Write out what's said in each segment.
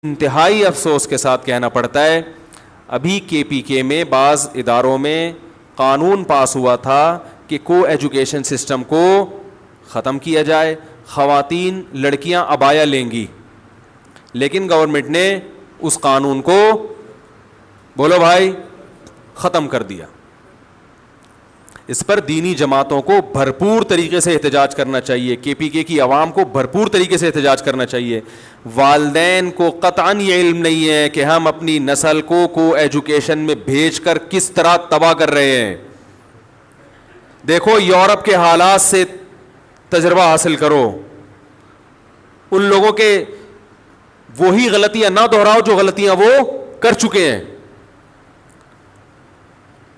انتہائی افسوس کے ساتھ کہنا پڑتا ہے ابھی کے پی کے میں بعض اداروں میں قانون پاس ہوا تھا کہ کو ایجوکیشن سسٹم کو ختم کیا جائے, خواتین لڑکیاں عبایا لیں گی, لیکن گورنمنٹ نے اس قانون کو بولو بھائی ختم کر دیا. اس پر دینی جماعتوں کو بھرپور طریقے سے احتجاج کرنا چاہیے, کے پی کے کی عوام کو بھرپور طریقے سے احتجاج کرنا چاہیے. والدین کو قطعاً یہ علم نہیں ہے کہ ہم اپنی نسل کو ایجوکیشن میں بھیج کر کس طرح تباہ کر رہے ہیں. دیکھو یورپ کے حالات سے تجربہ حاصل کرو, ان لوگوں کے وہی غلطیاں نہ دہراؤ جو غلطیاں وہ کر چکے ہیں.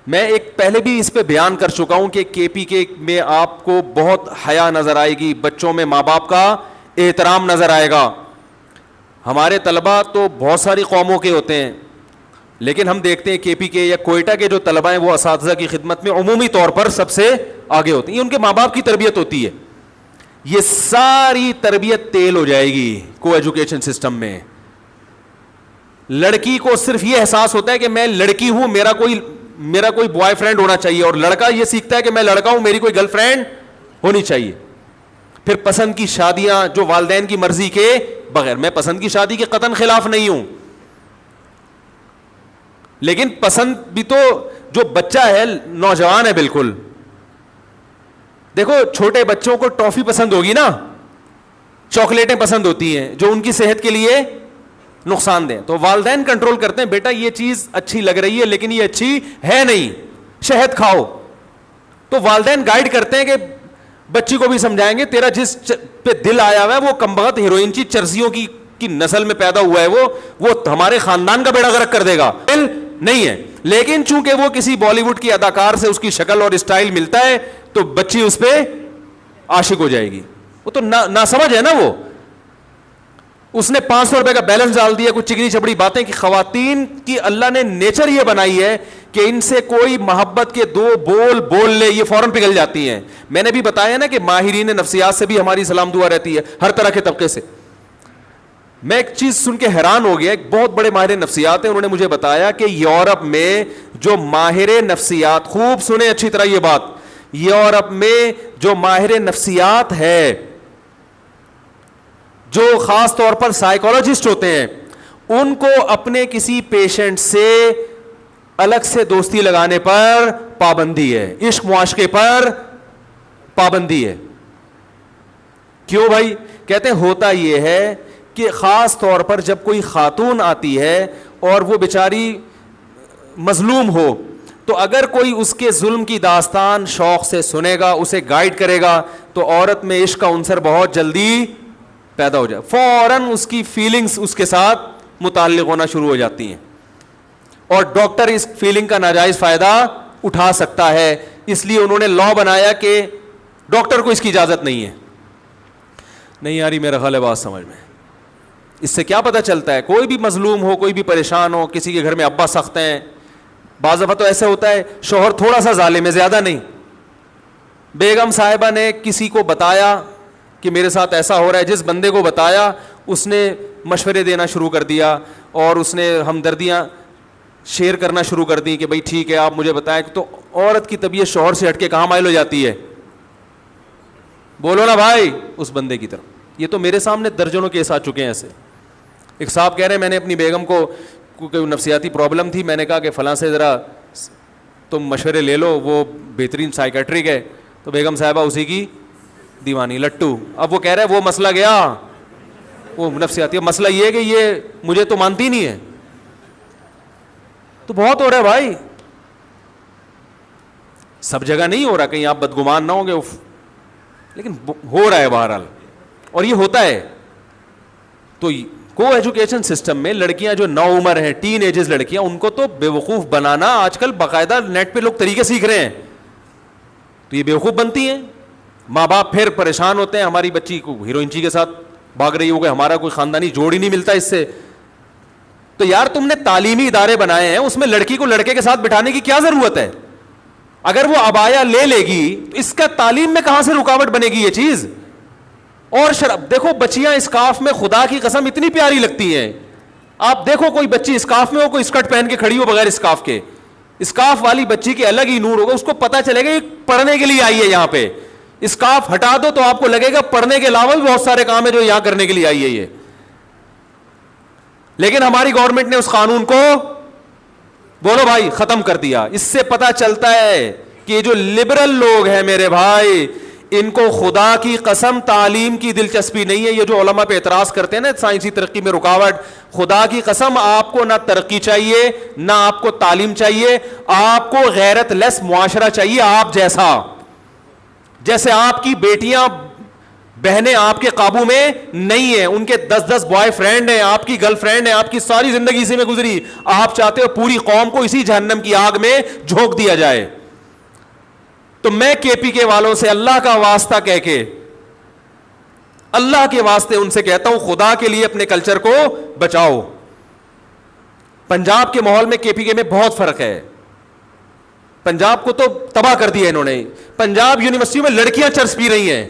میں ایک پہلے بھی اس پہ بیان کر چکا ہوں کہ کے پی کے میں آپ کو بہت حیا نظر آئے گی, بچوں میں ماں باپ کا احترام نظر آئے گا. ہمارے طلبہ تو بہت ساری قوموں کے ہوتے ہیں, لیکن ہم دیکھتے ہیں کے پی کے یا کوئٹہ کے جو طلبہ ہیں وہ اساتذہ کی خدمت میں عمومی طور پر سب سے آگے ہوتے ہیں. یہ ان کے ماں باپ کی تربیت ہوتی ہے. یہ ساری تربیت تیل ہو جائے گی کو ایجوکیشن سسٹم میں. لڑکی کو صرف یہ احساس ہوتا ہے کہ میں لڑکی ہوں, میرا کوئی بوائے فرینڈ ہونا چاہیے, اور لڑکا یہ سیکھتا ہے کہ میں لڑکا ہوں, میری کوئی گرل فرینڈ ہونی چاہیے. پھر پسند کی شادیاں جو والدین کی مرضی کے بغیر, میں پسند کی شادی کے قطعاً خلاف نہیں ہوں, لیکن پسند بھی تو جو بچہ ہے نوجوان ہے بالکل, دیکھو چھوٹے بچوں کو ٹافی پسند ہوگی نا, چاکلیٹیں پسند ہوتی ہیں جو ان کی صحت کے لیے نقصان دیں, تو والدین کنٹرول کرتے ہیں بیٹا یہ چیز اچھی لگ رہی ہے لیکن یہ اچھی ہے نہیں, شہد کھاؤ. تو والدین گائیڈ کرتے ہیں کہ بچی کو بھی سمجھائیں گے تیرا جس پہ دل آیا ہوا ہے وہ کمبخت ہیروئن کی چرسیوں کی نسل میں پیدا ہوا ہے, وہ ہمارے خاندان کا بیڑا غرق کر دے گا. دل نہیں ہے, لیکن چونکہ وہ کسی بالی ووڈ کی اداکار سے اس کی شکل اور اسٹائل ملتا ہے تو بچی اس پہ عاشق ہو جائے گی. وہ تو نہ سمجھ ہے نا, وہ اس نے 500 روپے کا بیلنس ڈال دیا, کچھ چکنی چپڑی باتیں. کہ خواتین کی اللہ نے نیچر یہ بنائی ہے کہ ان سے کوئی محبت کے دو بول لے یہ فوراً پگھل جاتی ہیں. میں نے بھی بتایا نا کہ ماہرین نفسیات سے بھی ہماری سلام دعا رہتی ہے, ہر طرح کے طبقے سے. میں ایک چیز سن کے حیران ہو گیا, ایک بہت بڑے ماہر نفسیات ہیں, انہوں نے مجھے بتایا کہ یورپ میں جو ماہر نفسیات, خوب سنیں اچھی طرح یہ بات, یورپ میں جو ماہر نفسیات ہے, جو خاص طور پر سائیکالوجسٹ ہوتے ہیں, ان کو اپنے کسی پیشنٹ سے الگ سے دوستی لگانے پر پابندی ہے, عشق معاشقے پر پابندی ہے. کیوں بھائی؟ کہتے ہیں ہوتا یہ ہے کہ خاص طور پر جب کوئی خاتون آتی ہے اور وہ بیچاری مظلوم ہو, تو اگر کوئی اس کے ظلم کی داستان شوق سے سنے گا, اسے گائیڈ کرے گا, تو عورت میں عشق کا عنصر بہت جلدی پیدا ہو جائے, فوراً اس کی فیلنگز اس کے ساتھ متعلق ہونا شروع ہو جاتی ہیں, اور ڈاکٹر اس فیلنگ کا ناجائز فائدہ اٹھا سکتا ہے. اس لیے انہوں نے لا بنایا کہ ڈاکٹر کو اس کی اجازت نہیں ہے. نہیں یاری میرا خیال ہے بات سمجھ میں. اس سے کیا پتہ چلتا ہے؟ کوئی بھی مظلوم ہو, کوئی بھی پریشان ہو, کسی کے گھر میں ابا سخت ہیں, بعض دفعہ تو ایسے ہوتا ہے شوہر تھوڑا سا ظالم ہے, زیادہ نہیں. بیگم صاحبہ نے کسی کو بتایا کہ میرے ساتھ ایسا ہو رہا ہے, جس بندے کو بتایا اس نے مشورے دینا شروع کر دیا, اور اس نے ہمدردیاں شیئر کرنا شروع کر دی کہ بھائی ٹھیک ہے آپ مجھے بتائیں. تو عورت کی طبیعت شوہر سے ہٹ کے کہاں مائل ہو جاتی ہے؟ بولو نا بھائی, اس بندے کی طرف. یہ تو میرے سامنے درجنوں کیس آ چکے ہیں ایسے. ایک صاحب کہہ رہے ہیں میں نے اپنی بیگم کو کوئی نفسیاتی پرابلم تھی, میں نے کہا کہ فلاں سے ذرا تم مشورے لے لو, وہ بہترین سائیکیٹرک ہے. تو بیگم صاحبہ اسی کی دیوانی لٹو. اب وہ کہہ رہے ہیں وہ مسئلہ گیا, وہ نفسیاتی. مسئلہ یہ ہے کہ یہ مجھے تو مانتی نہیں ہے. تو بہت ہو رہا ہے بھائی, سب جگہ نہیں ہو رہا, کہیں آپ بدگمان نہ ہوں گے, لیکن ہو رہا ہے بہرحال, اور یہ ہوتا ہے. تو کو ایجوکیشن سسٹم میں لڑکیاں جو نو عمر ہیں, ٹین ایجز لڑکیاں, ان کو تو بے وقوف بنانا آج کل باقاعدہ نیٹ پہ لوگ طریقے سیکھ رہے ہیں. تو یہ بے وقوف بنتی ہیں, ماں باپ پھر پریشان ہوتے ہیں, ہماری بچی کو ہیروئنچی کے ساتھ بھاگ رہی ہو گئی, ہمارا کوئی خاندانی جوڑ ہی نہیں ملتا اس سے. تو یار تم نے تعلیمی ادارے بنائے ہیں, اس میں لڑکی کو لڑکے کے ساتھ بٹھانے کی کیا ضرورت ہے؟ اگر وہ عبایا لے گی تو اس کا تعلیم میں کہاں سے رکاوٹ بنے گی یہ چیز؟ اور شراب دیکھو, بچیاں اسکارف میں خدا کی قسم اتنی پیاری لگتی ہیں, آپ دیکھو کوئی بچی اسکارف میں ہو, کوئی اسکرٹ پہن کے کھڑی ہو بغیر اسکارف کے, اسکارف والی بچی کے الگ ہی نور ہوگا, اس کو پتا چلے گا یہ پڑھنے کے لیے آئی ہے یہاں پہ. اسکارف ہٹا دو تو آپ کو لگے گا پڑھنے کے علاوہ بھی بہت سارے کام ہے جو یہاں کرنے کے لیے آئی ہے یہ. لیکن ہماری گورنمنٹ نے اس قانون کو بولو بھائی ختم کر دیا. اس سے پتا چلتا ہے کہ جو لبرل لوگ ہیں میرے بھائی, ان کو خدا کی قسم تعلیم کی دلچسپی نہیں ہے. یہ جو علماء پہ اعتراض کرتے ہیں نا سائنسی ترقی میں رکاوٹ, خدا کی قسم آپ کو نہ ترقی چاہیے نہ آپ کو تعلیم چاہیے, آپ کو غیرت لیس معاشرہ چاہیے آپ جیسا. جیسے آپ کی بیٹیاں بہنیں آپ کے قابو میں نہیں ہیں, ان کے 10 بوائے فرینڈ ہیں, آپ کی گرل فرینڈ ہیں, آپ کی ساری زندگی اسی میں گزری, آپ چاہتے ہو پوری قوم کو اسی جہنم کی آگ میں جھونک دیا جائے. تو میں کے پی کے والوں سے اللہ کا واسطہ کہہ کے, اللہ کے واسطے ان سے کہتا ہوں خدا کے لیے اپنے کلچر کو بچاؤ. پنجاب کے ماحول میں کے پی کے میں بہت فرق ہے. پنجاب کو تو تباہ کر دیا انہوں نے. پنجاب یونیورسٹیوں میں لڑکیاں چرس پی رہی ہیں,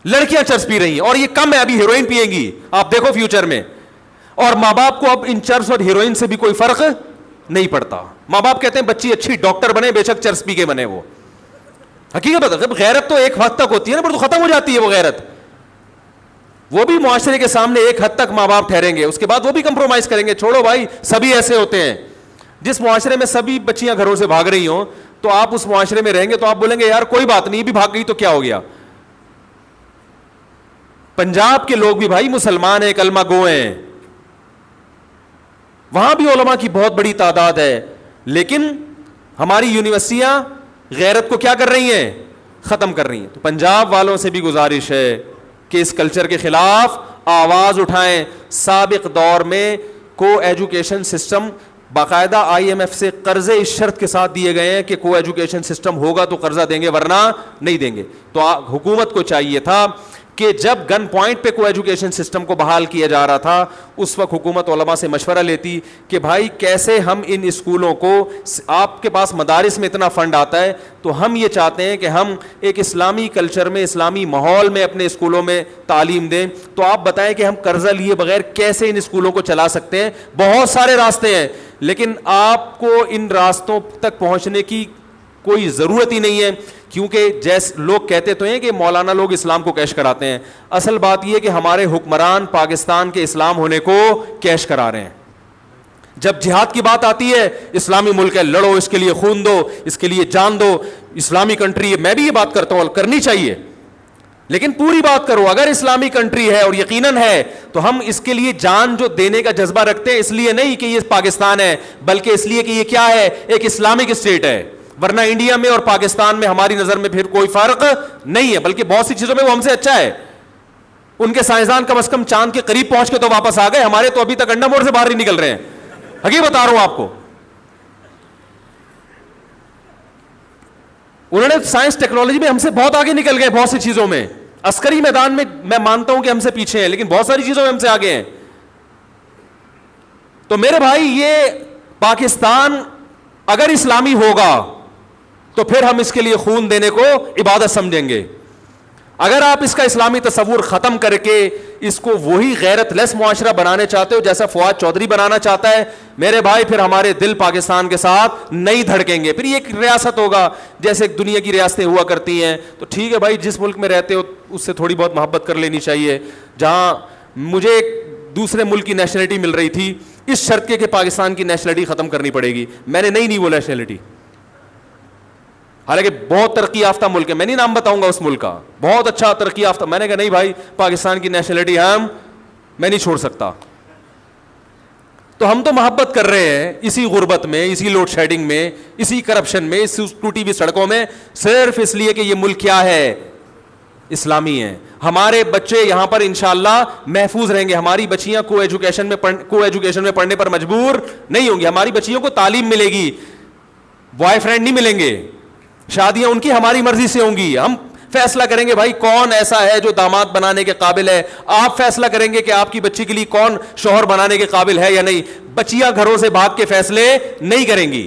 لڑکیاں چرس پی رہی ہیں, اور یہ کم ہے, ابھی ہیروئن پیئیں گی آپ دیکھو فیوچر میں. اور ماں باپ کو اب ان چرس اور ہیروئن سے بھی کوئی فرق نہیں پڑتا. ماں باپ کہتے ہیں بچی اچھی ڈاکٹر بنے, بے شک چرس پی کے بنے. وہ حقیقت غیرت تو ایک حد تک ہوتی ہے نا, پر تو ختم ہو جاتی ہے وہ غیرت. وہ بھی معاشرے کے سامنے ایک حد تک ماں باپ ٹھہریں گے, اس کے بعد وہ بھی کمپرومائز کریں گے. چھوڑو بھائی, سبھی ایسے ہوتے ہیں. جس معاشرے میں سبھی بچیاں گھروں سے بھاگ رہی ہوں تو آپ اس معاشرے میں رہیں گے تو آپ بولیں گے یار کوئی بات نہیں, بھی بھاگ گئی تو کیا ہو گیا. پنجاب کے لوگ بھی بھائی مسلمان ہیں, کلمہ گو ہیں, وہاں بھی علماء کی بہت بڑی تعداد ہے, لیکن ہماری یونیورسٹیاں غیرت کو کیا کر رہی ہیں, ختم کر رہی ہیں. تو پنجاب والوں سے بھی گزارش ہے کہ اس کلچر کے خلاف آواز اٹھائیں. سابق دور میں کو ایجوکیشن سسٹم باقاعدہ آئی ایم ایف سے قرضے اس شرط کے ساتھ دیے گئے ہیں کہ کو ایجوکیشن سسٹم ہوگا تو قرضہ دیں گے ورنہ نہیں دیں گے. تو حکومت کو چاہیے تھا کہ جب گن پوائنٹ پہ کو ایجوکیشن سسٹم کو بحال کیا جا رہا تھا اس وقت حکومت علماء سے مشورہ لیتی کہ بھائی کیسے ہم ان اسکولوں کو, آپ کے پاس مدارس میں اتنا فنڈ آتا ہے تو ہم یہ چاہتے ہیں کہ ہم ایک اسلامی کلچر میں, اسلامی ماحول میں اپنے اسکولوں میں تعلیم دیں, تو آپ بتائیں کہ ہم قرضہ لیے بغیر کیسے ان اسکولوں کو چلا سکتے ہیں. بہت سارے راستے ہیں, لیکن آپ کو ان راستوں تک پہنچنے کی کوئی ضرورت ہی نہیں ہے, کیونکہ جیسے لوگ کہتے تو ہیں کہ مولانا لوگ اسلام کو کیش کراتے ہیں. اصل بات یہ کہ ہمارے حکمران پاکستان کے اسلام ہونے کو کیش کرا رہے ہیں. جب جہاد کی بات آتی ہے, اسلامی ملک ہے, لڑو, اس کے لیے خون دو, اس کے لیے جان دو, اسلامی کنٹری ہے, میں بھی یہ بات کرتا ہوں کرنی چاہیے, لیکن پوری بات کرو. اگر اسلامی کنٹری ہے اور یقیناً ہے تو ہم اس کے لیے جان جو دینے کا جذبہ رکھتے ہیں, اس لیے نہیں کہ یہ پاکستان ہے بلکہ اس لیے کہ یہ کیا ہے, ایک اسلامک اسٹیٹ ہے. ورنہ انڈیا میں اور پاکستان میں ہماری نظر میں پھر کوئی فرق نہیں ہے, بلکہ بہت سی چیزوں میں وہ ہم سے اچھا ہے. ان کے سائنسدان کم از کم چاند کے قریب پہنچ کے تو واپس آ گئے, ہمارے تو ابھی تک انڈا موڑ سے باہر نہیں نکل رہے ہیں. حقیقت بتا رہا ہوں آپ کو. انہوں نے سائنس ٹیکنالوجی میں ہم سے بہت آگے نکل گئے, بہت سی چیزوں میں. عسکری میدان میں مانتا ہوں کہ ہم سے پیچھے ہیں, لیکن بہت ساری چیزوں میں ہم سے آگے ہیں. تو میرے بھائی یہ پاکستان اگر اسلامی ہوگا تو پھر ہم اس کے لیے خون دینے کو عبادت سمجھیں گے. اگر آپ اس کا اسلامی تصور ختم کر کے اس کو وہی غیرت لیس معاشرہ بنانے چاہتے ہو جیسا فواد چودھری بنانا چاہتا ہے, میرے بھائی پھر ہمارے دل پاکستان کے ساتھ نہیں دھڑکیں گے. پھر یہ ایک ریاست ہوگا جیسے دنیا کی ریاستیں ہوا کرتی ہیں. تو ٹھیک ہے بھائی, جس ملک میں رہتے ہو اس سے تھوڑی بہت محبت کر لینی چاہیے. جہاں مجھے ایک دوسرے ملک کی نیشنلٹی مل رہی تھی اس شرط کے کہ پاکستان کی نیشنلٹی ختم کرنی پڑے گی, میں نے نہیں وہ نیشنلٹی, حالانکہ بہت ترقی یافتہ ملک ہے, میں نہیں نام بتاؤں گا اس ملک کا, بہت اچھا ترقی یافتہ. میں نے کہا نہیں بھائی پاکستان کی نیشنلٹی میں نہیں چھوڑ سکتا. تو ہم تو محبت کر رہے ہیں اسی غربت میں, اسی لوڈ شیڈنگ میں, اسی کرپشن میں, اسی ٹوٹی ہوئی سڑکوں میں, صرف اس لیے کہ یہ ملک کیا ہے, اسلامی ہے. ہمارے بچے یہاں پر انشاءاللہ محفوظ رہیں گے. ہماری بچیاں کو ایجوکیشن میں پڑھنے پر مجبور نہیں ہوں گی. ہماری بچیوں کو تعلیم ملے گی, بوائے فرینڈ نہیں ملیں گے, شادیاں ان کی ہماری مرضی سے ہوں گی. ہم فیصلہ کریں گے بھائی کون ایسا ہے جو داماد بنانے کے قابل ہے. آپ فیصلہ کریں گے کہ آپ کی بچی کے لیے کون شوہر بنانے کے قابل ہے یا نہیں. بچیاں گھروں سے بھاگ کے فیصلے نہیں کریں گی.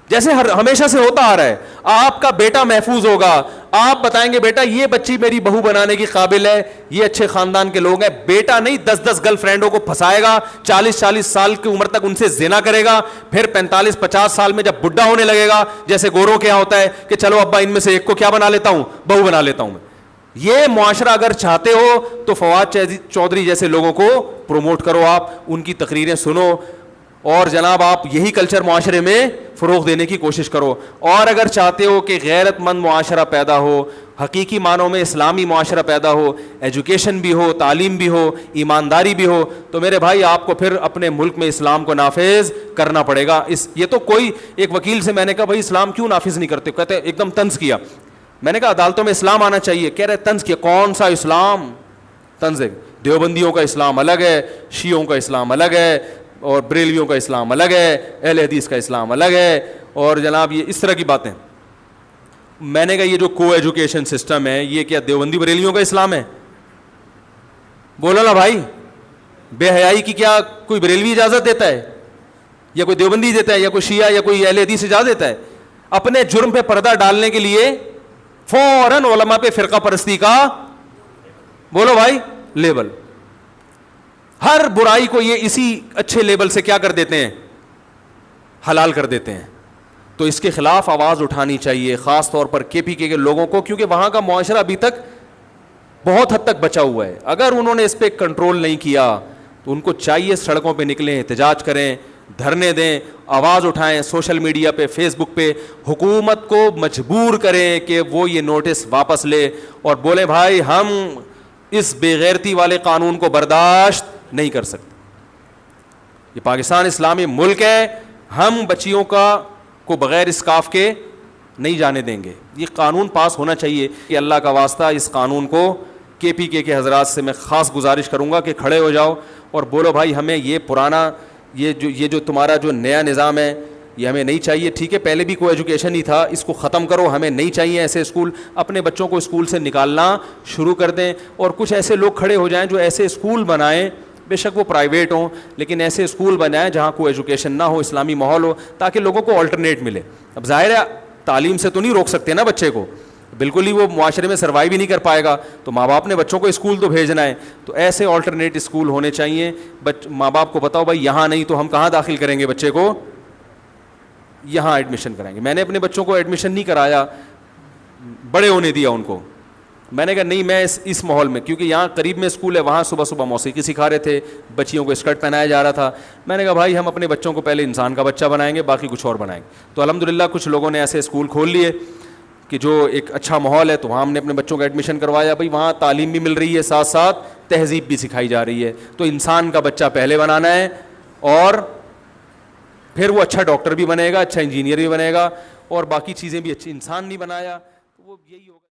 جیسے ہمیشہ سے ہوتا آ رہا ہے. آپ کا بیٹا محفوظ ہوگا, آپ بتائیں گے بیٹا یہ بچی میری بہو بنانے کی قابل ہے, یہ اچھے خاندان کے لوگ ہیں. بیٹا نہیں 10 گرل فرینڈوں کو پھنسائے گا, 40 سال کی عمر تک ان سے زنا کرے گا, پھر 45-50 سال میں جب بڈھا ہونے لگے گا, جیسے گوروں کے یہاں ہوتا ہے کہ چلو ابا ان میں سے ایک کو کیا بنا لیتا ہوں, بہو بنا لیتا ہوں میں. یہ معاشرہ اگر چاہتے ہو تو فواد چودھری جیسے لوگوں کو پروموٹ کرو, آپ ان کی تقریریں سنو, اور جناب آپ یہی کلچر معاشرے میں فروغ دینے کی کوشش کرو. اور اگر چاہتے ہو کہ غیرت مند معاشرہ پیدا ہو, حقیقی معنوں میں اسلامی معاشرہ پیدا ہو, ایجوکیشن بھی ہو, تعلیم بھی ہو, ایمانداری بھی ہو, تو میرے بھائی آپ کو پھر اپنے ملک میں اسلام کو نافذ کرنا پڑے گا. یہ تو کوئی ایک وکیل سے میں نے کہا بھائی اسلام کیوں نافذ نہیں کرتے, کہتے ایک دم طنز کیا. میں نے کہا عدالتوں میں اسلام آنا چاہیے, کہہ رہے طنز کیا, کون سا اسلام طنز ہے, دیوبندیوں کا اسلام الگ ہے, شیعوں کا اسلام الگ ہے, اور بریلویوں کا اسلام الگ ہے, اہل حدیث کا اسلام الگ ہے, اور جناب یہ اس طرح کی باتیں. میں نے کہا یہ جو کو ایجوکیشن سسٹم ہے یہ کیا دیوبندی بریلیوں کا اسلام ہے؟ بولو نا بھائی, بے حیائی کی کیا کوئی بریلوی اجازت دیتا ہے, یا کوئی دیوبندی دیتا ہے, یا کوئی شیعہ یا کوئی اہل حدیث اجازت دیتا ہے؟ اپنے جرم پہ پردہ ڈالنے کے لیے فوراً علماء پہ فرقہ پرستی کا, بولو بھائی, لیبل. ہر برائی کو یہ اسی اچھے لیبل سے کیا کر دیتے ہیں, حلال کر دیتے ہیں. تو اس کے خلاف آواز اٹھانی چاہیے, خاص طور پر کے پی کے لوگوں کو, کیونکہ وہاں کا معاشرہ ابھی تک بہت حد تک بچا ہوا ہے. اگر انہوں نے اس پہ کنٹرول نہیں کیا تو ان کو چاہیے سڑکوں پہ نکلیں, احتجاج کریں, دھرنے دیں, آواز اٹھائیں, سوشل میڈیا پہ, فیس بک پہ, حکومت کو مجبور کریں کہ وہ یہ نوٹس واپس لے اور بولیں بھائی ہم اس بے غیرتی والے قانون کو برداشت نہیں کر سکتے. یہ پاکستان اسلامی ملک ہے, ہم بچیوں کو بغیر اسکارف کے نہیں جانے دیں گے. یہ قانون پاس ہونا چاہیے. کہ اللہ کا واسطہ اس قانون کو کے پی کے حضرات سے میں خاص گزارش کروں گا کہ کھڑے ہو جاؤ اور بولو بھائی ہمیں یہ پرانا یہ جو تمہارا جو نیا نظام ہے یہ ہمیں نہیں چاہیے. ٹھیک ہے پہلے بھی کوئی ایجوکیشن ہی تھا, اس کو ختم کرو, ہمیں نہیں چاہیے ایسے اسکول. اپنے بچوں کو اسکول سے نکالنا شروع کر دیں, اور کچھ ایسے لوگ کھڑے ہو جائیں جو ایسے اسکول بنائیں, بے شک وہ پرائیویٹ ہوں لیکن ایسے اسکول بنائیں جہاں کوئی ایجوکیشن نہ ہو, اسلامی ماحول ہو, تاکہ لوگوں کو آلٹرنیٹ ملے. اب ظاہر ہے تعلیم سے تو نہیں روک سکتے نا بچے کو, بالکل ہی وہ معاشرے میں سروائیو بھی نہیں کر پائے گا, تو ماں باپ نے بچوں کو اسکول تو بھیجنا ہے. تو ایسے آلٹرنیٹ اسکول ہونے چاہیے. ماں باپ کو بتاؤ بھائی یہاں نہیں تو ہم کہاں داخل کریں گے بچے کو, یہاں ایڈمیشن کرائیں گے. میں نے اپنے بچوں کو ایڈمیشن نہیں کرایا, بڑے ہونے دیا ان کو. میں نے کہا نہیں میں اس ماحول میں, کیونکہ یہاں قریب میں اسکول ہے, وہاں صبح صبح موسیقی سکھا رہے تھے, بچیوں کو اسکرٹ پہنایا جا رہا تھا. میں نے کہا بھائی ہم اپنے بچوں کو پہلے انسان کا بچہ بنائیں گے, باقی کچھ اور بنائیں گے. تو الحمدللہ کچھ لوگوں نے ایسے اسکول کھول لیے کہ جو ایک اچھا ماحول ہے, تو وہاں ہم نے اپنے بچوں کا ایڈمیشن کروایا. بھائی وہاں تعلیم بھی مل رہی ہے, ساتھ ساتھ تہذیب بھی سکھائی جا رہی ہے. تو انسان کا بچہ پہلے بنانا ہے, اور پھر وہ اچھا ڈاکٹر بھی بنے گا, اچھا انجینئر بھی بنے گا, اور باقی چیزیں بھی اچھی. انسان نہیں بنایا تو وہ یہی ہوگا.